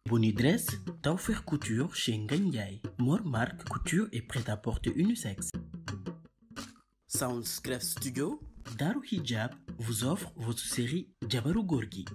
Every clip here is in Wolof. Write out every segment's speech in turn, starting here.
Boni Dress, Tawfekh Couture chez Ngagne Ndiaye, Mor Marque Couture et prêt-à-porter unisexe. Soundscref Studio, Darou Hijab vous offre votre série Jabaru Gorgui.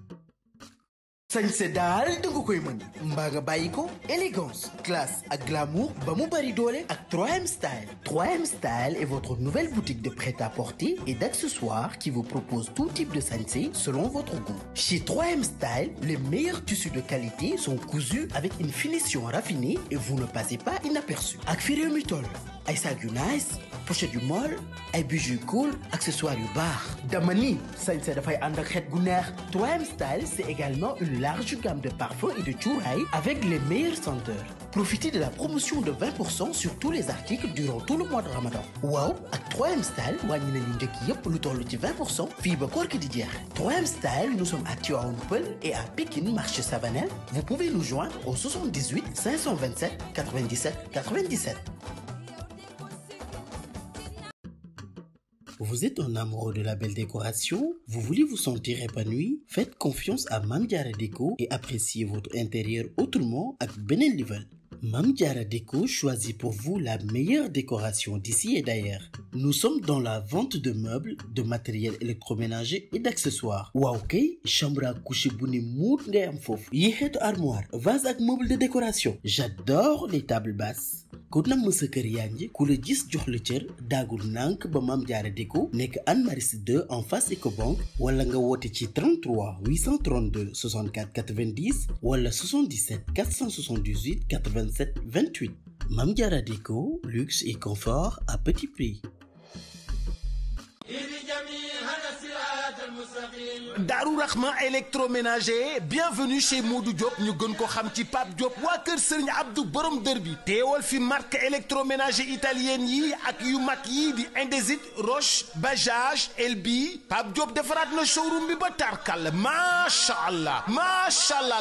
sañse daal danga koy mën mbaa nga bàyyi ko élégance classe ak glamour ba mu bari doole ak 3M Style. 3M Style est votre nouvelle boutique de prêt-à-porter et d'accessoires qui vous propose tout type de sañse selon votre goût. Chez 3M Style, les meilleurs tissus de qualité sont cousus avec une finition raffinée et vous ne passez pas inaperçu. Ak fi réew mi toll ay sac yu nice, pochette yu molle, ay bijoux yu cool, accessoires yu baax. Dama ni sañse dafay ànd ak xet gu neex. 3M Style, c'est également une large gamme de parfums et de cuuraay avec les meilleures senteurs. Profitez de la promotion de 20% sur tous les articles durant tout le mois de Ramadan. Waaw, ak 3M Style wàññi nañu njëkk yépp lu toll ci 20% fii ba koor gi di jeex. 3M Style, nous sommes à Tivaouane Peulh et à Pikine, marché Savanel. Vous pouvez nous joindre au 78 527 97 97. Vous êtes un amoureux de la belle décoration? Vous voulez vous sentir épanoui? Faites confiance à Mame Diarra Déco et appréciez votre intérieur autrement avec beneen level. Mame Diarra Déco choisit pour vous la meilleure décoration d'ici et d'ailleurs. Nous sommes dans la vente de meubles, de matériel électroménager et d'accessoires. waaw kay, chambre à coucher bu ni muut ngay am foofu. yi xeetu armoire, vase ak meuble de décoration. J'adore les tables basses. ku nam sa kër yaa ngi ku la gis jox la cër daagul nànk ba Mame Diarra Déco nekk Anne Maris 2 en face Ecobank wala nga woote ci 33 832 64 90 wala 77 478 87 28. Mame Diarra Déco, luxe et confort à petit prix. Darou Rahman électroménager, bienvenue chez Modou Diop ñu gën ko xam ci Pape Diop waa kër Serigne Abdou borom dër bi teewal fi marque électroménager italienne yi ak yu mag yi di Indesit, Roche, Bajaj, Elbi. Pape Diop defaraat na showroom bi ba tarkal macha allah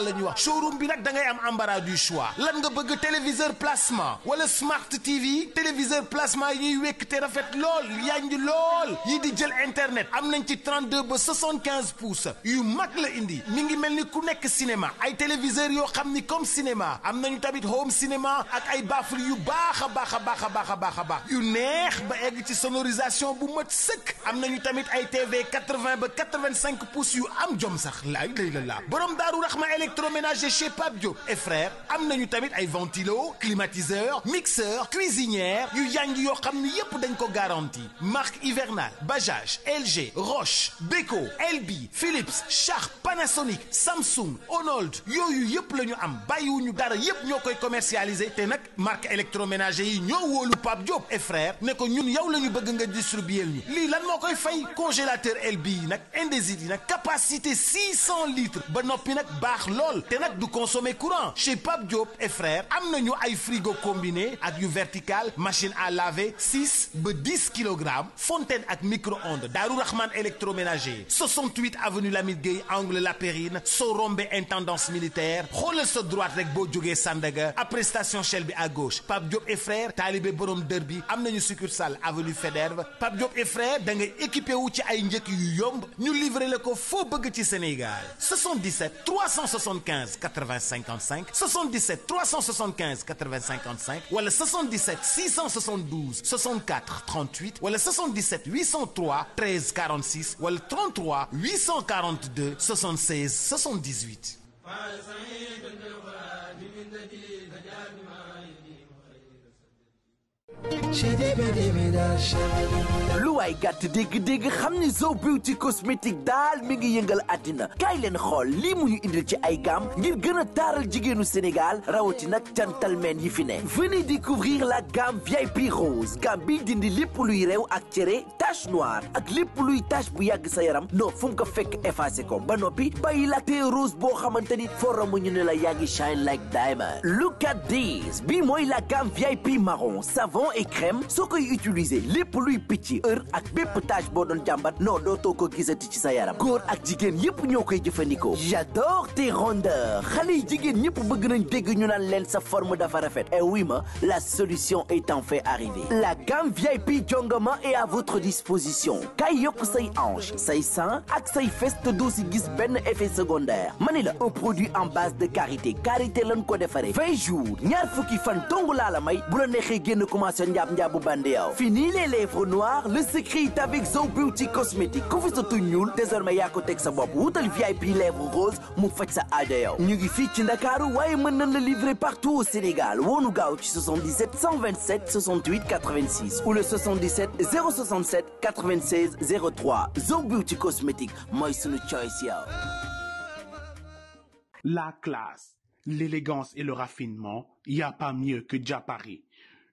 la ñuy wax showroom bi nag da ngay am embarras du choix lan nga bëgg téléviseur plasma wala smart TV téléviseur plasma yi ñuy wekk te rafet lool yanj lool yi di jël internet am nañ ci 32 ba 75 pouces yu mag la indi mi ngi mel ni ku nekk cinéma ay téléviseurs yoo xam ni comme cinéma am nañu tamit home cinéma ak ay baffle yu baax a baax yu neex ba egg ci sonorisation bu mat sëkk am nañu tamit ay TV 80 ba 85 pouces yu am jom sax laay la borom Daaru Rahma électroménager chez Pape Diop et frère am nañu tamit ay ventilo climatiseur mixeur cuisinière yu yanj yoo xam ni yépp dañ ko garantie marque hivernale Bajaj LG Roche Beko Elbi Philips Sharp Panasonic Samsung Honold yooyu yëpp la ñu am bàyyiwuñu dara yëpp ñoo koy commercialiser te nag marque électroménager yi ñoo wóolu Pape Diop et frère ne ko ñun yow la ñu bëgg nga distribuer ñu lii lan moo koy fay congélateur Elbi yi nag Indesit yi nag capacité 600 litres ba noppi nag baax lool te nag du consommer courant chez Pape Diop et frère am nañu ay frigo combiné ak yu vertical machine à laver 6 ba 10 kilogrammes fontaine ak micro-ondes Darou Rahman électroménager 68 avenue Lamine Gueye angle La Périne soo rombé intendance militaire xoolal sa droite rek boo jógee Sandaga après station Shell bi à gauche Pape Diop et frère taalibe borom dër bi am nañu succursale avenue Faidherbe Pape Diop et frère da ngay équipé wu ci ay njëkk yu yomb ñu livré la ko foo bëgg ci Sénégal 77 375 80 55 77 375 80 55 wala 77 672 64 38 wala 77 803 13 46 wala 33 842 76 78. lu waay gàtt dégg-dégg xam ni Zo Beauty cosmétique daal mi ngi yëngal àddina kaay leen xool lii mu ñu indil ci ay gamme ngir gën a taaral jigéenu Sénégal rawati nag gentlemen yi fi ne. Venez découvrir la gamme VIP rose gamme bi dindi lépp luy reew ak cere tache noire ak lépp luy tache bu yàgg sa yaram non fu mu ko fekk effacé ko ba noppi bàyyi la tee rose boo xamante ni foramu ñu ne la yaa ngi shine like diamond. Look at this bii mooy la gamme VIP marron savon et et crème soo koy utiliser lépp luy picc heure ak bépp tache boo doon jàmbat non dootoo ko gisati ci sa yaram góor ak jigéen yépp ñoo koy jëfandikoo. J'adore tes rondeurs xale yi jigéen ñëpp bëgg nañ dégg ñu naan leen sa forme dafa rafet et oui ma la solution est en fait arrivée. La gamme VIP Jongama est à votre disposition kay yokk say hanche say sein ak say fes te doo si gis benn effet secondaire mani la un produit en base de karité lañ ko defaree 20 jours ñaar fukki fan dong laa la may bu la neexee génn commencé njaab bu bande yow. Fini les lèvres noires le secret est avec Zo Beauty Cosmétique ku fi sa tuñ ñuul désormais yaa ko teg sa bopp wutal VIP lèvres rose mu faj sa aajo yow. ñu ngi fii ci Ndakaaru waaye mën nañ la livrer partout au Sénégal woonu gaaw ci 77 127 68 86 ou le 77 067 96 03 Zo Beauty Cosmétique mooy sunu choice yow. La classe, l'élégance et le raffinement, il n'y a pas mieux que Dia Paris.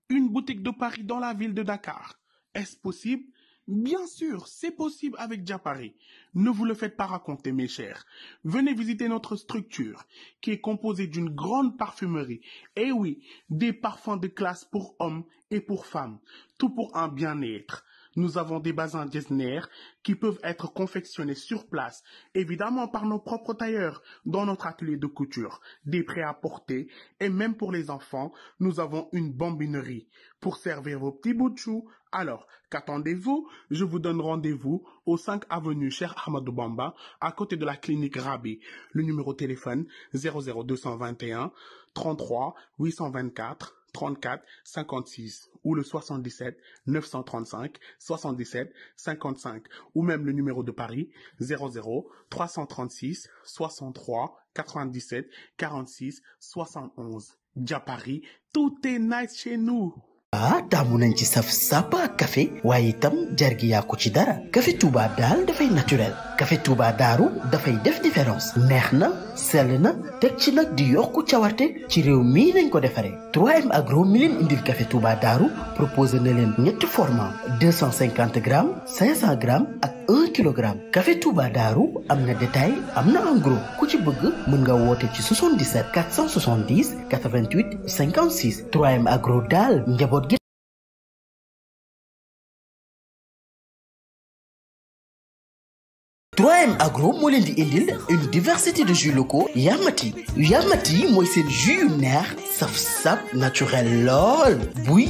Une boutique de Paris dans la ville de Dakar. Est-ce possible? Bien sûr, c'est possible avec Dia Paris. Ne vous le faites pas raconter, mes chers. Venez visiter notre structure, qui est composée d'une grande parfumerie. Et oui, des parfums de classe pour hommes et pour femmes. Tout pour un bien-être. Nous avons des bazins Getzner qui peuvent être confectionnés sur place, évidemment par nos propres tailleurs, dans notre atelier de couture, des prêt-à-porter, et même pour les enfants, nous avons une bambinerie pour servir vos petits bouts de chou. Alors, qu'attendez-vous? Je vous donne rendez-vous au 5 avenue Cheikh Ahmadou Bamba, à côté de la clinique Rabi. Le numéro de téléphone 00221 33 824 34 56 ou le 77 935 77 55 ou même le numéro de Paris 00 336 63 97 46 71. Dia Paris, tout est nice chez nous. taamu nañ ci saf sàpp ak café waaye itam jargi yaa ko ci dara café Touba daal dafay naturel café Touba Daaru dafay def différence neex na sell na teg ci nag di yokku cawarte ci réew mii lañ ko defaree 3M Agro mi leen indil café Touba Daaru proposé na leen ñetti format 250 grammes 500 grammes ak 1 kilogramme café Touba Daaru am na détail am na en gros ku ci bëgg mën nga woote ci 77 470 88 56 3M Agro daal njaboot gi 3M Agro moo leen di indil une diversité de jus locaux Yamati mooy seen jus yu neex saf sap naturel lool buy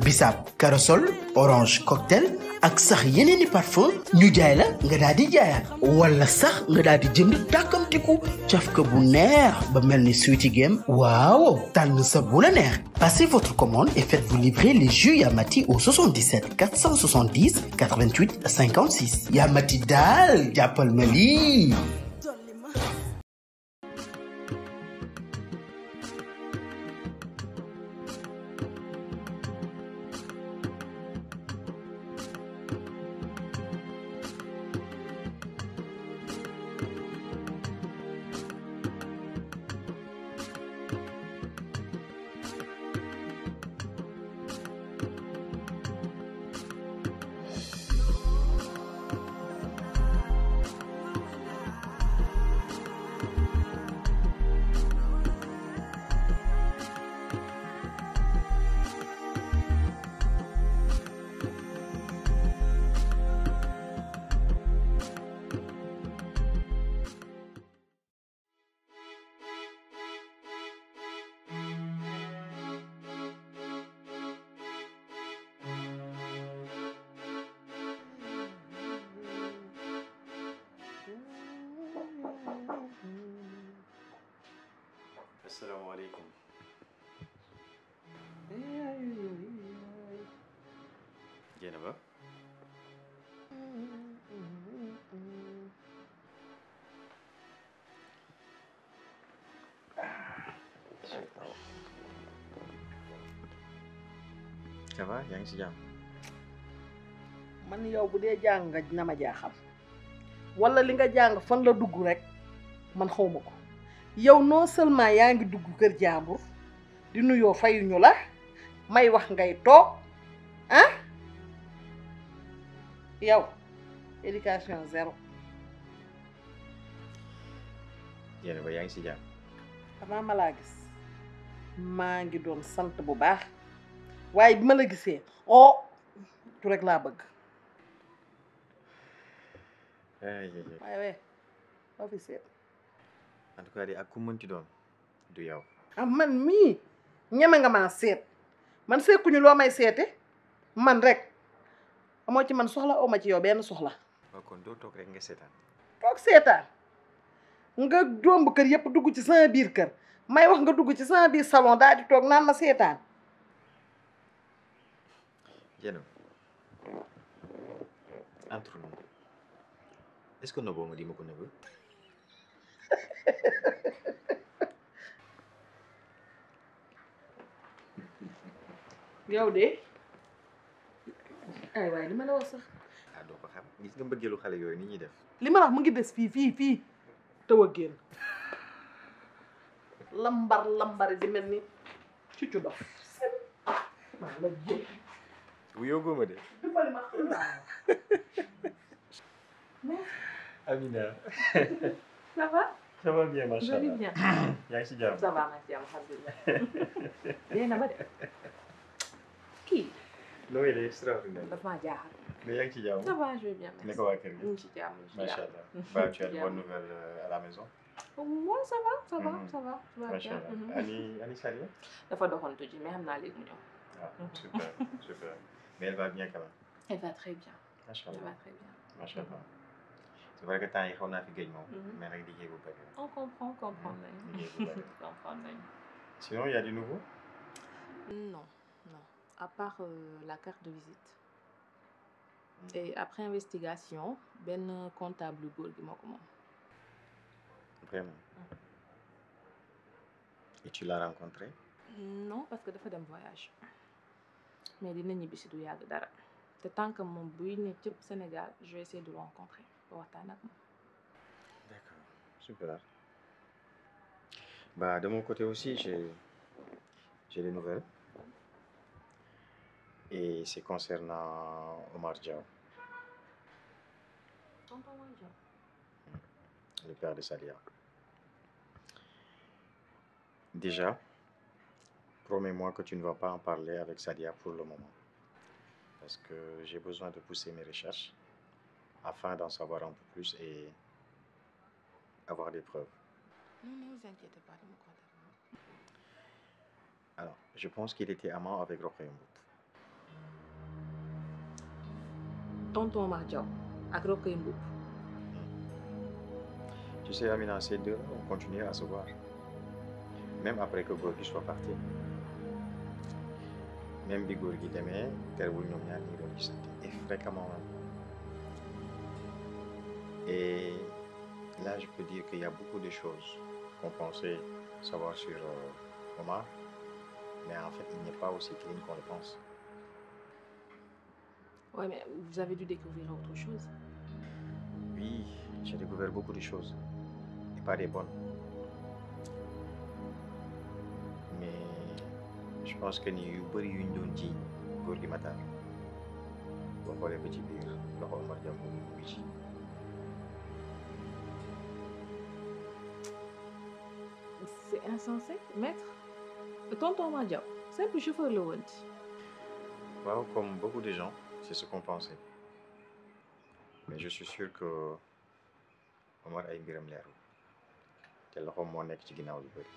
bisaab corossol orange cocktail ak sax yeneeni parfum ñu jaay la nga daal di jaayaat wala sax nga daal di jënd tàkkamtiku cafka bu neex ba mel ni Sweety Game waaw tànn sa bu la neex. Passez votre commande et faites-vous livrer les jus Yamati au 77 470 88 56 Yamati daal jàppal ma lii. Asalaamaaleykum. Dieynaba. ça va yaa ngi si jàmm. man yow bu dee jàng nga na ma jaaxal wala li nga jàng fan la dugg rek man xawma ko yow non seulement yaa ngi dugg kër jàmbur di nuyoo fayuñu la may wax ngay toog ah yow éducation zéro. Dieynaba yaa ngi si jàmm. avant ma laa gis maa ngi doon sant bu baax waaye bi ma la gisee oh tu rek laa bëgg waaye loo fi seet en tout cas de ak ku mënti doon du yow. ah man mii ñeme nga maa seet man seekuñu loo may seete man rek amoo ci man soxla aw ma ci yow benn soxla waaw kon doo toog rek nga seetaan. toog seetaan nga domb kër yëpp dugg ci sama biir kër may wax nga dugg ci sama biir salon daal di toog naan ma seetaan Diéna entre nous est-ce que noboo nga di ma ko nëbb. yow de ay waaye li ma la wax sax ah doo ko xam gis nga mbëggeelu xale yooyu ni ñuy def. li ma la wax mu ngi des fii taw a génn lambar di mel ni cuccu dof maa la jé bu yóbboo ma de. dubali ma Amina. ça va ça va bien macha joli allah. bien yaa ngi si jàmm. ça va merci alhamdulilah dee na ba de kii non il est extraordinaire. daf maa jaaxal mais yaa ngi ci jàmm. ça va je vais bien ne merci ko waa kër gi. ñu ngi ci jàmm ñu ngi ci macha jàmm. allah. bah tu as de bonnes nouvelles à la maison. Ouais, ça va ça va Mhm. ça va tout va macha bien allah Ani Salia. dafa doxantu ji mais xam naa léegi mu ñëw ah super super mais elle va bien quand même. elle va très bien macha elle allah va très bien macha allah. c'est vrai que temps yi xaw naa fi géej moom. Mhm. mais nag liggéey bu bëri. on comprend nañu liggéey bu bëri. comprendre nañu sinon il y a du nouveau. Non, non. À part la carte de visite. Et après investigation, ben comptable góor gi moo ko moom. Vraiment. Et tu l'as rencontré? Non, parce que dafa dem voyage. Mais dina ñibbi si du yàgg dara. Te tant que moom buy ne ci Sénégal, je vais essayer de le rencontrer ba waxtaan ak moom. D'accord, super. Bah, de mon côté aussi, j'ai des nouvelles. Et c'est concernant Omar Diaw, Tonton Mandiaw. le père de Salia. Déjà, promets-moi que tu ne vas pas en parler avec Salia pour le moment. Parce que j'ai besoin de pousser mes recherches afin d'en savoir un peu plus et avoir des preuves. Non, ne vous inquiétez pas, dama ko def. Alors, je pense qu'il était amant avec Rokhaya Mboup. Tonton Mandiaw ak Rokhaya Mboup. Tu sais, Amina, ces deux ont continué à se voir. Même après que Gorgui soit parti. Même bi Gorgui demee terewul ñoom ñaar ñu ngi doon gisante et fréquemment même. Et là, je peux dire qu'il y a beaucoup de choses qu'on pensait savoir sur Omar, mais en fait, il n'est pas aussi clean qu'on le pense. Ouais, mais vous avez dû découvrir autre chose. Oui, j'ai découvert beaucoup de choses, et pas des bonnes. Mais je pense que ni yu bëri yuñ doon ji Gorgui Matar boo xoolee ba ci biir loxo Omar Diaw mu ngi ci. C'est insensé, maître. Tonton Mandiaw, simple chauffeur la woon. Waaw, comme beaucoup de gens, c'est ce qu'on pensait. Mais je suis sûr que Omar ay mbiram leerul te loxo moo nekk ci ginnaaw lu bëri.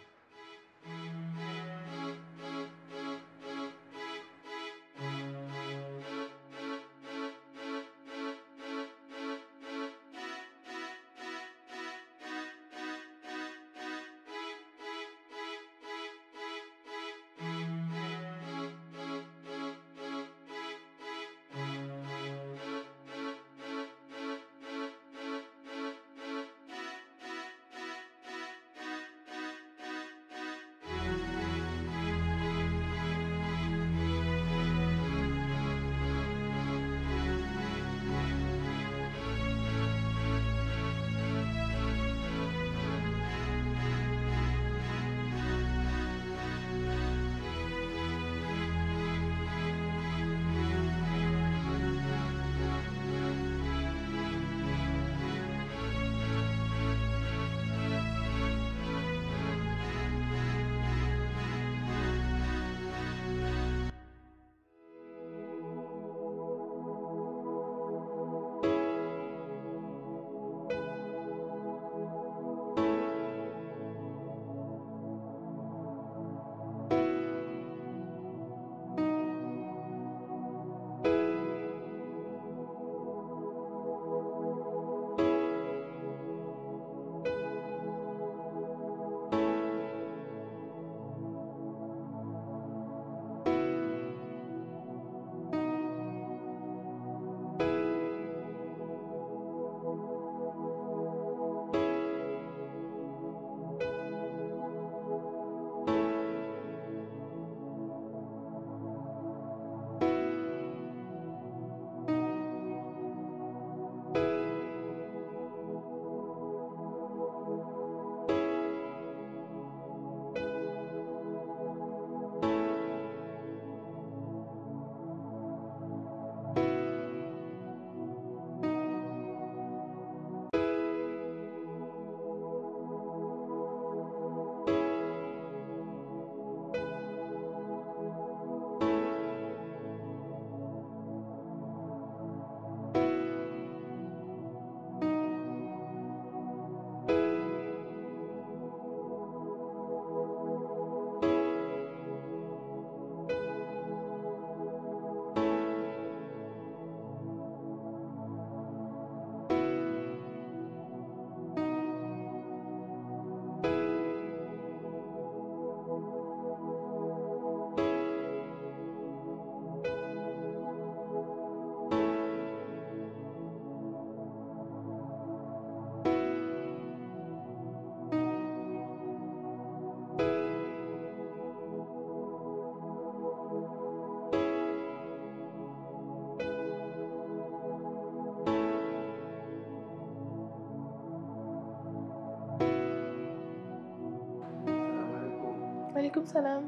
Maaleykum salaam.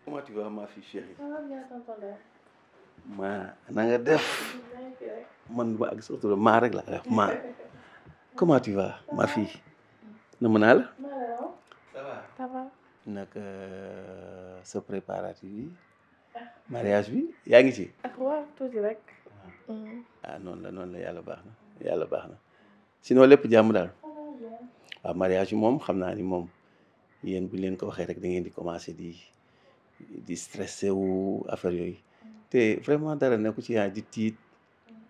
Comment tu vas, ma fille chérie? Ça va bien, tonton Dame. Ma na nga def man ba ak surtout maa rek laa def ma. Comment tu vas, ma fille? Na mën naa la. Ça va. Ça va. naka sa préparatif bi mariage bi yaa ngi ci. ak waaw tuuti rek. ah noonu la yàlla baax na sinon lépp jàmm daal. waaw mariage bi moom xam naa ni moom yéen bu leen ko waxee rek da ngeen di commencer di stressé wu affaire yooyu te vraiment dara nekku ci yaa di tiit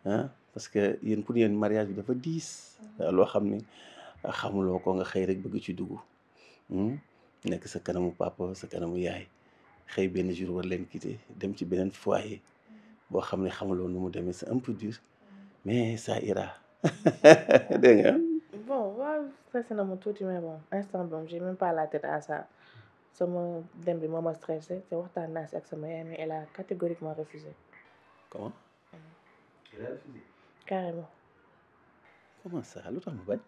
ah parce que yéen pour yéen mariage bi dafa diis loo xam ni xamuloo ko nga xëy rek bëgg ci dugg nekk sa kanamu papa sa kanamu yaay xëy benn jour war leen quitter dem ci beneen foyer boo xam ne xamuloo nu mu demee c'est un peu dur mais ça ira dégg nga. bon waaw stressé na ma tuuti mais bon instant bon j'ai même pas la tête à ça sama dem bi moo ma stressé te waxtaan naa si ak sama yaay mais elle a catégoriquement refusé. comment. elle a refusé. carrément. comment ça lu tax mu bañ.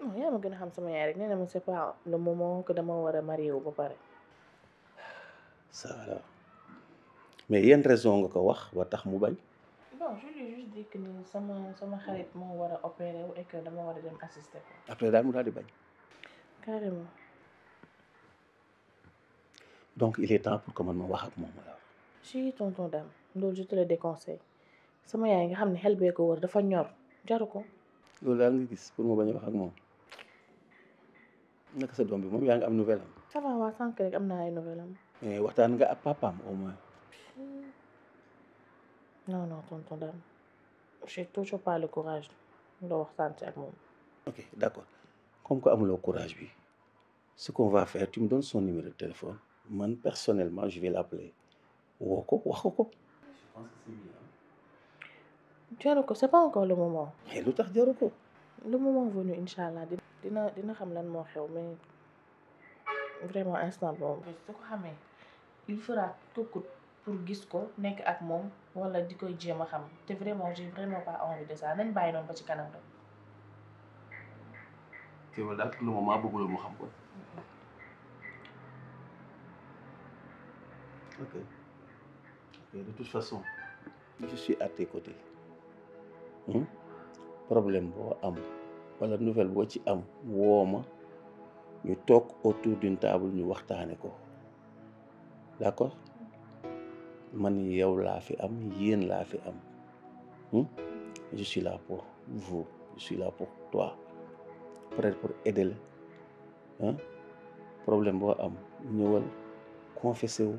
non yaa ma gën a xam sama yaay rek nee na ma c'est pas le moment que dama war a marié wu ba pare. ça va mais yan raison nga ko wax ba tax mu bañ. bon je lui ai juste dit que ni sama xarit moo war a opéré wu et que dama war a dem assister ko. après daal mu daal di bañ. carrément. donc il est temps pour que man ma wax ak moom la. si tonton Dame loolu je te le déconseille sama yaay nga xam ne xel bee ko wër dafa ñor jaru ko. loolu daal nga gis pour ma bañ a wax ak moom naka sa doom bi moom yaa ngi am nouvelle am. ça va waa sànq rek am naa ay nouvelle am. mais waxtaan nga ak papaam au moins. non tonton Dame j'ai toujours pas le courage nga waxtaan ci ak moom. ok d'accord comme que amuloo courage bi ce qu'on va faire tu me donnes son numéro de téléphone man personnellement je vais l'appeler woo ko wax ko. je pense que c'est bien. jaru ko c'est pas encore le moment. mais lu tax jaru ko. le moment venu incha allah dina xam lan moo xew mais vraiment instant boobu. su ko xamee il fera tout pour gis ko nekk ak moom wala di koy jéem a xam te vraiment j'ai vraiment pas envie de ça nañ bàyyi noonu ba ci kanam rek. te wala daal pour le moment bëgguloo mu xam ko. ok de toute façon je suis à tes côtés. problème boo am wala nouvelle boo ci am woo ma ñu toog autour d'une table ñu waxtaane ko d'accord man yow laa fi am yéen laa fi am je suis là pour vous je suis là pour toi peut-être pour aider la problème boo am ñëwal confessé wu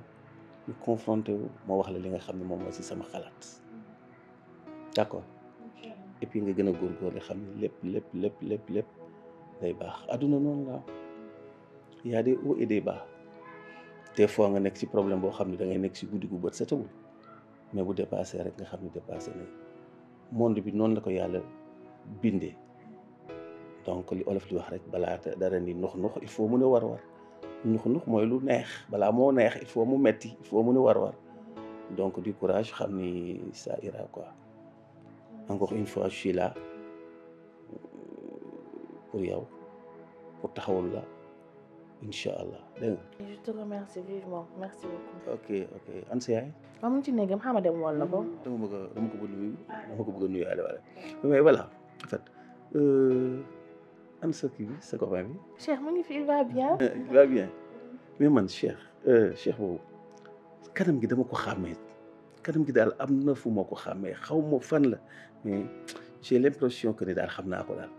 ñu confronté wu ma wax la li nga xam ne moom moo ci sama xalaat d'accord et puis nga gën a góorgóorlu xam ne lépp day baax adduna noonu la y a des hauts et des bas des fois nga nekk ci problème boo xam ne da ngay nekk ci guddi gu bët setawul mais bu dépassé rek nga xam ne dépassé na monde bi noonu la ko yàlla bindee donc li olof di wax rek balaa dara ni nux il faut mu ne war nux mooy lu neex balaa moo neex il faut mu metti il faut mu ne war donc du courage xam ni ça ira quoi. Encore une fois je suis là pour yow pour taxawul la incha allah dégg nga. je te remercie vivement merci beaucoup. ok an sa yaay. waaw mu ngi ci néegam xam dem wol na ko. dama ko bëgg a nuyu wala mais voilà en fait an sa kii bi sa copain bi. Cheikh mu ngi fi il va bien. il va bien mais man Cheikh boobu kanam gi dama ko xàmmee kanam gi daal am na fu ma ko xàmmee xaw ma fan la mais j'ai l'impression que ni daal xam naa ko daal.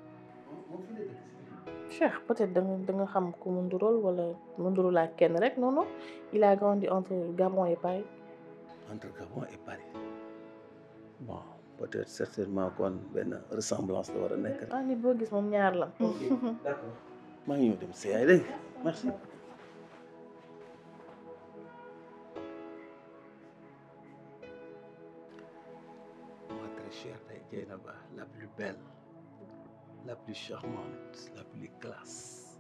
Cheikh peut-être da nga xam ku mu ndurool wala mu ndurool ak kenn rek non il a grandi entre Gabon et Paris. entre Gabon et Paris bon peut-être certainement kon benn ressemblance la war a nekk. ah nit boo gis moom ñaar la. ok d'accord maa ngi ñëw dem si yaay dégg merci. Chère Dieynaba, la plus belle, la plus charmante, la plus classe,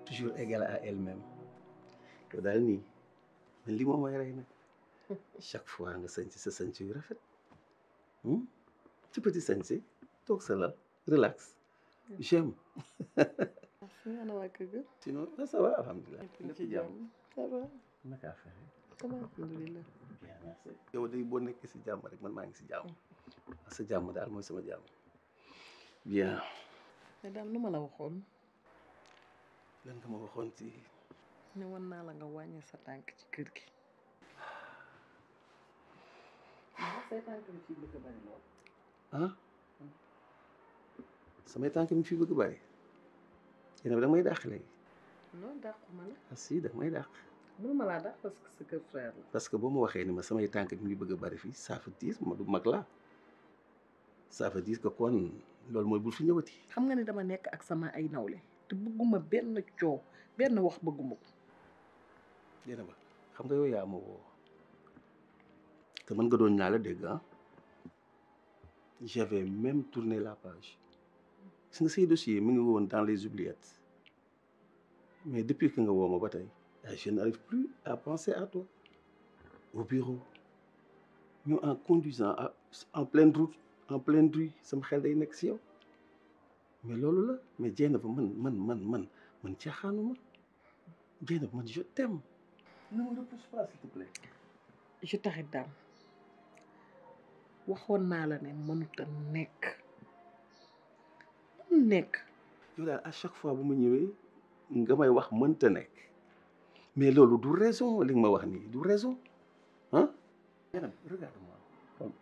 toujours égale à elle-même. yow daal nii man li moom mooy rey nag chaque fois nga sañse sa sañse yu rafet ci petit sañse toog sa lal relax j'aime. merci ana waa kër ga. sinon ça va alhamdulilah. lépp ci jàmm ça va. naka affaire yi. ça va alhamdulilah. bien merci. yow day boo nekkee si jàmm rek man maa ngi si jàmm. sa jàmm daal mooy sama jàmm. bien. mais daal nu ma la waxoon. lan nga ma waxoon ci. ne woon naa la nga wàññi sa tànk ci kër gi. ndax say tànk mi fi bëgg a bari lool. ah. samay tànk mi fi bëgg a bari. yéen a da nga may dàq léegi. non dàquma la. ah si da nga may dàq. mënuma laa dàq parce que sa kër frère la. parce que boo ma waxee ni ma samay tànk mi ngi bëgg a bari fii ça veut dire ma du mag la ça veut dire que kon loolu mooy bul fi ñëwati. xam nga ni dama nekk ak sama ay nawle te bëgguma benn coow benn wax bëgguma ko. yéen ba xam nga yow yaa ma woo te mën nga doon ñaa la dégg ah j'avais même tourné la page gis nga say dossier mi ngi woon dans les oubliettes mais depuis que nga woo ma ba tey je n'arrive plus à penser à toi au bureau ñu en conduisant en pleine route en pleine rue sama xel day nekk si yow mais loolu la mais Dieynaba man caaxaanuma Dieynaba man je t'aime. ne me repousse pas s'il te plaît. je t'arrête daam waxoon naa la ne mënut a nekk yow daal à chaque fois bu ma ñëwee nga may wax mënta nekk mais loolu du raison li nga ma wax nii du raison ah. Dieynaba regarde-moi xool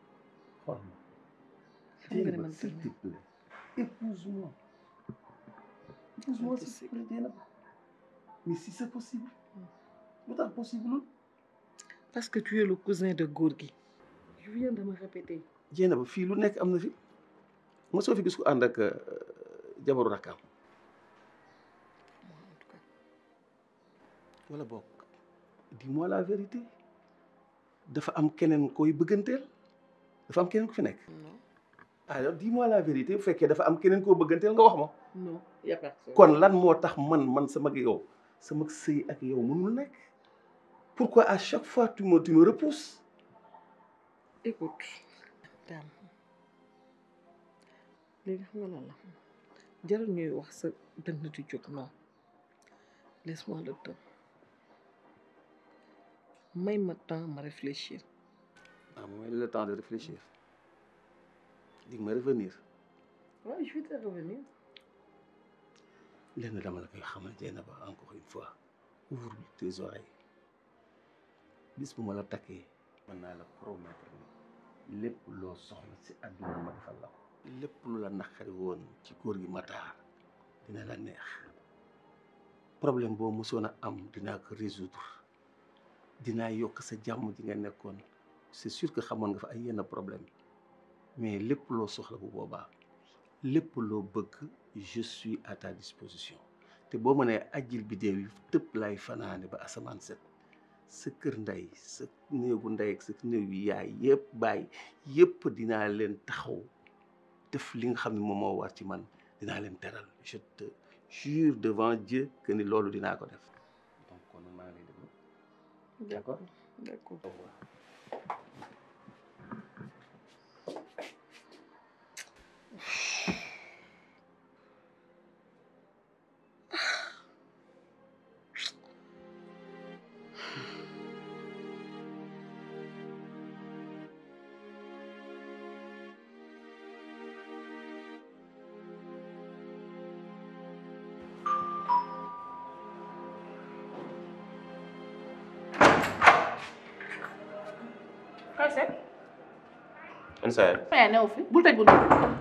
ma. xam nga ne man s'il te plaît épouse-moi s'il te plaît Dieynaba mais si c'est possible. lu tax possible. parce que tu es le cousin de góor gi. je viens de me répéter. Dieynaba fii lu nekk am na fi mosoo fi gis ko ànd ak jabaru rakkaam wala bokk dis-moi la vérité dafa am keneen koy bëgganteel dafa am keneen ku fi nekk. non. alors dis-moi la vérité bu fekkee dafa am keneen koo bëgganteel nga wax ma. non y a personne. kon lan moo tax man sama yow sama sëy ak yow mënul nekk. pourquoi à chaque fois tu me repousses. écoute Dame léegi xam nga lan la jarul ñuy wax sa dënn di jóg non laisse-moi le temps may ma temps ma réfléchir. ah mooy le temps de réfléchir di ma revenir. waaw je vais te revenir. lenn dama la koy xamal Dieynaba encore une fois ouvre tes oreilles bis bu ma la takkee mën naa la promettre ni lépp loo soxla ci àdduna ma defal la ko lépp lu la naqari woon ci góor gi Matar dina la neex problème boo mosoon a am dinaa ko résoudre dinaa yokk sa jàmm ji nga nekkoon c'est sûr que xamoon nga fa ay yenn problème mais lépp loo soxla bu boobaa lépp loo bëgg je suis à ta disposition te boo mënee ajjil bidéew yi tëpp lay fanaane ba asamaan set sa kër ndey sa néegu ndey ak sa néegu yaay yëpp bàyyi yëpp dinaa leen taxaw def li nga xam ne moom moo war ci man dinaa leen teral je te jure devant Dieu que ni loolu dinaa ko def donc kon maa ngi lay déglu. d'accord d'accord. instant yii. new fi bul tëj buntu.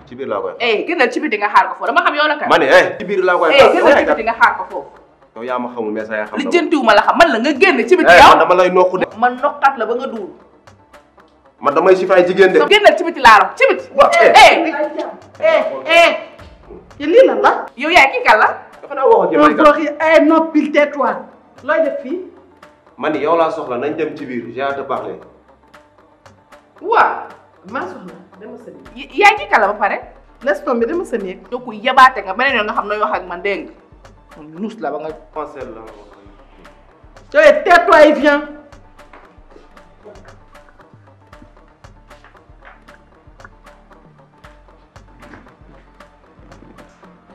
ci biir laa koy xaar. génnal ci biti nga xaar ko foofu dama xam yow la kay. ma ne ci biir laa koy xaar. génnal ci biti nga xaar ko foofu. yow yaa ma xamul mais sa yaa xam. li jëntiwuma la xam man la nga génn ci biti yow. man dama lay nokku de. man nokkat la ba nga duul. man damay sifaay jigéen de. génnal ci biti laa ci biti. yéen lii lan la. yow yaay kii kan la. dafa naa wax ak jëmale kan. noppil tais-toi. looy def fii. man yow laa soxla nañ dem ci biir j'ai hâte de parler. waaw. maa soxla dama sa néeg. yaay kii kan la ba pare. laisse tomber dama sa néeg. yow ku yabaate nga beneen yoon nga xam nooy wax ak man dégg nga. nuus la ba nga. pensé la. tais-toi et viens.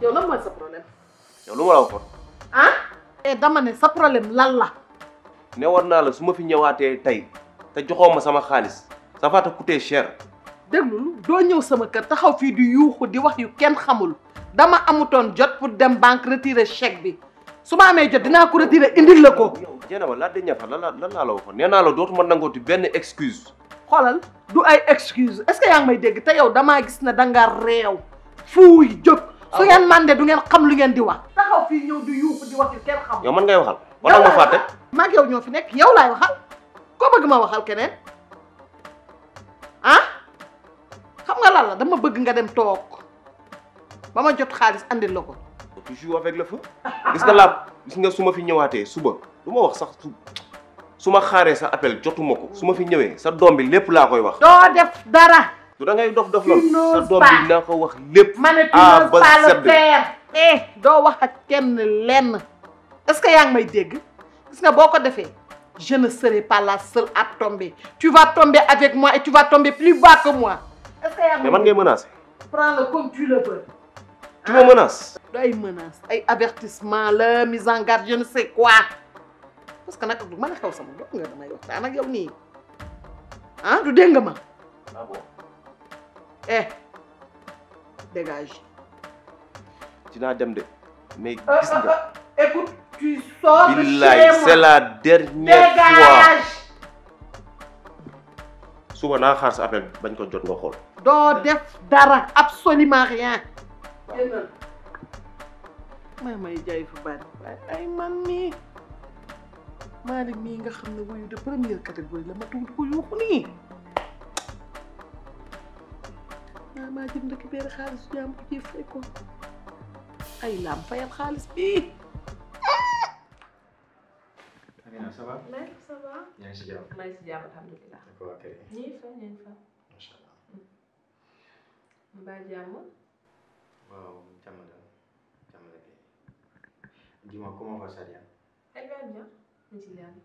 yow lan mooy sa problème. yow lu lu ma la waxoon. ah. et dama ne sa problème lan la. ne war naa la su ma fi ñëwaatee tey te joxoo ma sama xaalis ça va te coûter cher. déglu doo ñëw sama kër taxaw fii di yuuxu di wax yu kenn xamul dama amutoon jot pour dem banque retirer chèque bi su ma amee jot dinaa ko retirer indil la ko. yow Dieynaba la dernière fois lan laa la waxoon nee naa la dootuma nangooti benn excuse. xoolal du ay excuse est-ce que yaa ngi may dégg te yow damaa gis ne danga réew fuuy jóg su ngeen màndee du ngeen xam lu ngeen di wax. taxaw fii ñëw di yuuxu di wax yu kenn xamul. yow man ngay waxal wala nga fàtte. maag yow ñoo fi nekk yow laay waxal koo bëgg ma waxal keneen ah xam nga lan la dama bëgg nga dem toog ba ma jot xaalis andil la ko. tu joues avec le feu. gis nga su ma fi ñëwaatee suba du ma wax sax su ma xaaree sa appel jotuma ko su ma fi ñëwee sa doom bi lépp laa koy wax. doo def dara. du da ngay dof loolu sa doom bi dinaa ko wax lépp. ma ne tu n'oses pas le faire. doo wax ak kenn lenn est-ce que yaa ngi may dégg gis nga boo ko defee je ne serai pas la seule à tomber tu vas tomber avec moi et tu vas tomber plus bas que moi. est-ce que yaa ngi may mais man ngay menacer. prends-le comme tu le veux. tu me menaces. du ay menaces ay avertissement la mise en garde je ne sais quoi parce que nag du mën a xew sama bopp nga damay waxtaan ak yow nii ah du dégg nga ma. ah bon. Dégage. dinaa dem de mais gis nga. écoute tu sors de chez billaay moi. c'est la dernière Dégage. fois. suba naa xaar sa appel bañ ko jot nga xool. doo def dara absolument rien. génnal. may jaay fu bari waaye ay man mii Malick mii nga xam ne wuyu de première catégorie la ma tudd ko yuuxu nii. maa jëm dëkk benn xaalis jaam ko ci fay ko ay laam fayal xaalis bii. Amina ça va. Ça va. yaa ngi si jàmm. maa ngi si jàmm alhamdulilah. naka waa kër gi. ñu ngi fa ñu ngi fa. macha allah. mbaa jàmm. waaw jàmm la kay. dis-moi comment va Sadia. Elle va bien. ñu ngi si jàmm.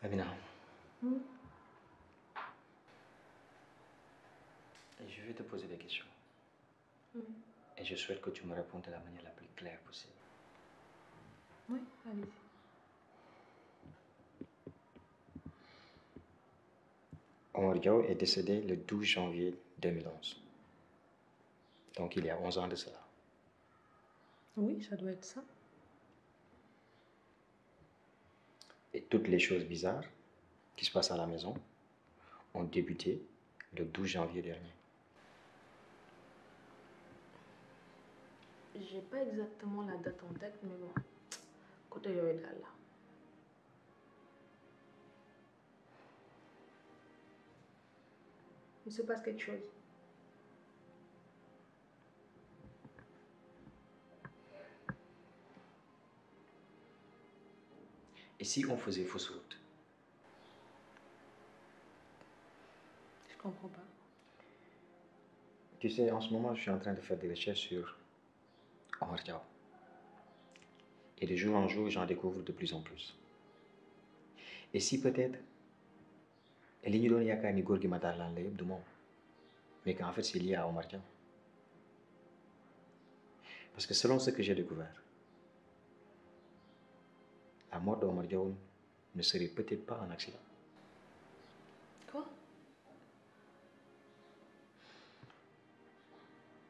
Amina. Je vais te poser des questions. Et je souhaite que tu me répondes de la manière la plus claire possible. Oui, allez-y. Omar Diaw est décédé le 12 janvier 2011. Donc il y a 11 ans de cela. Oui, ça doit être ça. Et toutes les choses bizarres qui se passent à la maison ont débuté le 12 janvier dernier. J'ai pas exactement la date en tête, mais bon, côté yooyu daal la. Il se passe quelque chose. Et si on faisait fausse route? Je comprends pas. Tu sais, en ce moment, je suis en train de faire des recherches sur Omar Diaw. Et de jour en jour, j'en découvre de plus en plus. Et si peut-être, li ñu doon yaakaar ni góor gi Matar Laan la yëpp du moom, mais qu'en fait c'est lié à Omar Diaw. Parce que selon ce que j'ai découvert, la mort d'Omar Diaw ne serait peut-être pas un accident. Quoi?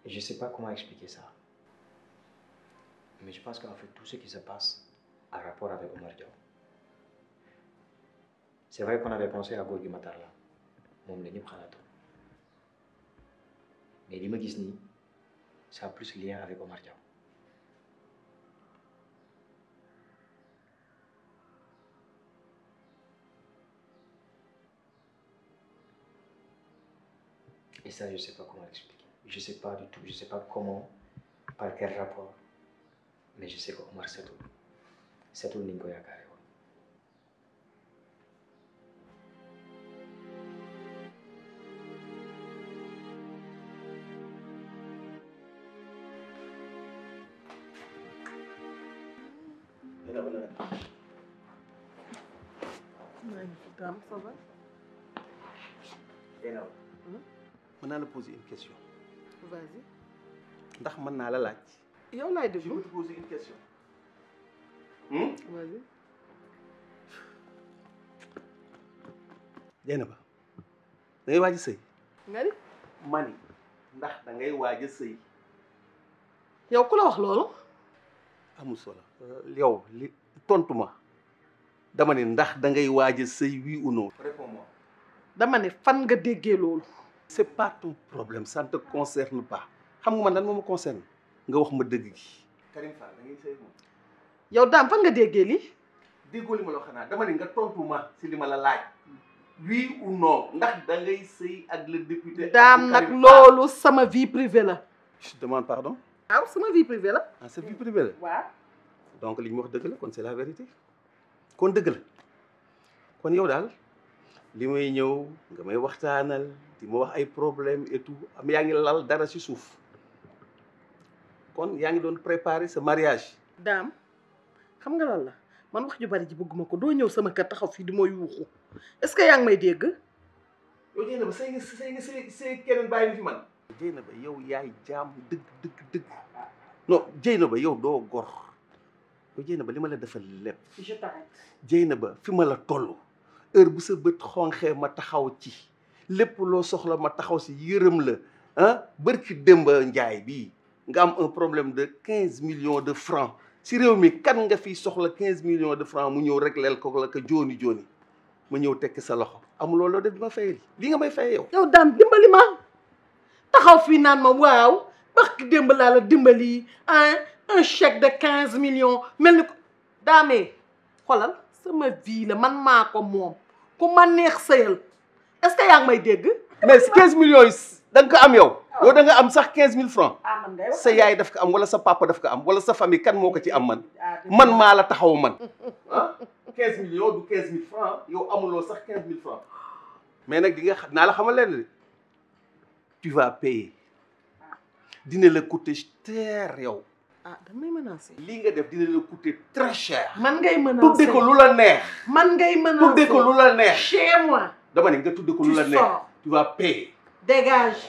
Je ne sais pas comment expliquer ça. Mais je pense qu'en fait, tout ce qui se passe a rapport avec Omar Diaw. C'est vrai qu'on avait pensé à Gorgui Matar Laan, moom la ñëpp xalaatoon. Mais li ma gis nii, ça a plus lien avec Omar Diaw. Et ça, je ne sais pas comment l'expliquer. Je ne sais pas du tout, je ne sais pas comment, par quel rapport. Mais je sais que Omar setul ni ñu ko yaakaare woon. Dame, ça va? mën naa la poser une question. Vas-y. ndax mën naa la laaj. yow laay je déglu. veux te poser une question. Vas-y. Dieynaba da ngay waaj a sëy. nga ni mani ndax da ngay waaj a sëy. yow ku la wax loolu? amul solo yow li tontu ma dama ne ndax da ngay waaj a sëy oui ou non. réponds-moi. dama ne fan nga déggee loolu. c'est pas ton problème ça ne te concerne pas xam nga man lan moo ma concerne nga wax ma dëgg gi. Karim Fall da ngay sëy moom. yow Dame fan nga déggee lii. déggoo li ma la wax xanaa dama ne nga tontu ma si li ma la laaj. oui ou non ndax da ngay sëy ak le député. Dame nag loolu sama vie privée la. je demande pardon. waaw sama vie privée la. ah sa vie privée la. waaw. donc li ñu wax dëgg la kon c'est la vérité kon dëgg la kon yow daal li may ñëw nga may waxtaanal di ma wax ay problème et tout am yaa ngi lal dara ci suuf kon yaa ngi doon préparer sa mariage. Dame xam nga lan la man wax ju bari ji bëgguma ko doo ñëw sama kër taxaw fii di ma yuuxu est-ce que yaa ngi may dégg. yow Dieynaba sëy keneen bàyyi ni fi man. Dieynaba yow yaay jaam dëgg. non Dieynaba yow doo gor yow Dieynaba li ma la defal lépp. je t'arrête. Dieynaba fi ma la toll heure bu sa bët xonxee ma taxaw ci lépp loo soxla ma taxaw si yërëm la ah bërki Demba Njaay bii nga am un problème de 15 millions de francs si réew mi kan nga fi soxla 15 millions de francs mu ñëw rek leel ko la ko jooni ma ñëw tekki sa loxo amuloo loo def di ma fayal lii nga may fay yow. yow Dame dimbali ma taxaw fii naan ma waaw barki démb laa la dimbali un chèque de 15 millions mel ni ko Dame xoolal sama vie la man maa ko moom ku ma neex sëyal est-ce que yaa ngi may dégg. mais si 15 millions yi da nga ko am yow. yow da nga am sax 15 000 francs. ah man ngay wax sa yaay daf ko am wala sa papa daf ko am wala sa famille kan moo ko ci am man maa la taxaw man ah 15 millions du 15 000 francs yow amuloo sax 15 000 francs mais nag di nga naa la xamal leen de tu vas payer dina la coûter cher yow. ah damay menacer. lii nga def dina la coûter très cher. man ngay menacer tudde ko lu la neex. man ngay menacer tudde ko lu la neex. chez moi. dama ne nga tudde ko lu la neex. tu vas payer. dégage.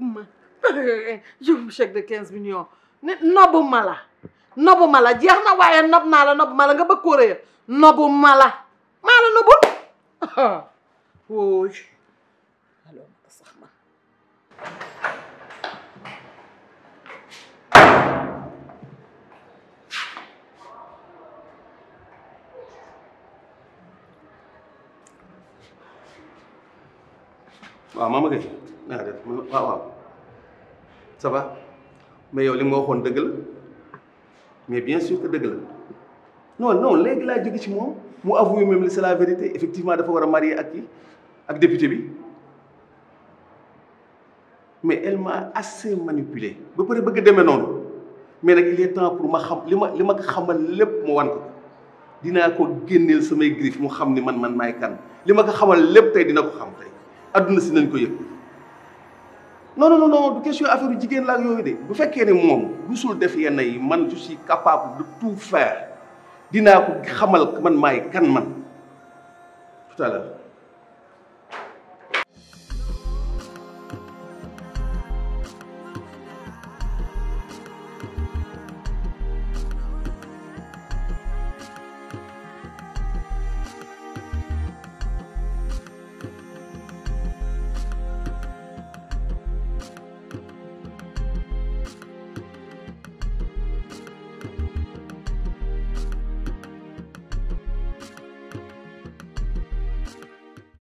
ma jox chèque de 15 millions ne nobu ma la jeex na waaye nob naa la nobu ma la nga bëgg ko réer nobu ma la maa la nobul wóoy alors sax ma waaw Mama Gueye naa def waaw ça va mais yow li ma waxoon dëgg la mais bien sûr que dëgg la non léegi laa jóge ci moom mu avoué même c'est la vérité effectivement dafa war a marier ak kii ak député bi mais elle m'a assez manipulé ba pare bëgg demee noonu mais nag il est temps pour ma xam li ma ko xamal lépp mu wan ko dinaa ko génneel samay griff mu xam ni man maay kan li ma ko xamal lépp tey dina ko xam tey adduna si nañ ko yëg non du question affaire jigéen la ak yooyu de bu fekkee ne moom rusul def yenn yi man je suis capable de tout faire dinaa ko xamal man maay kan man tout à l'heure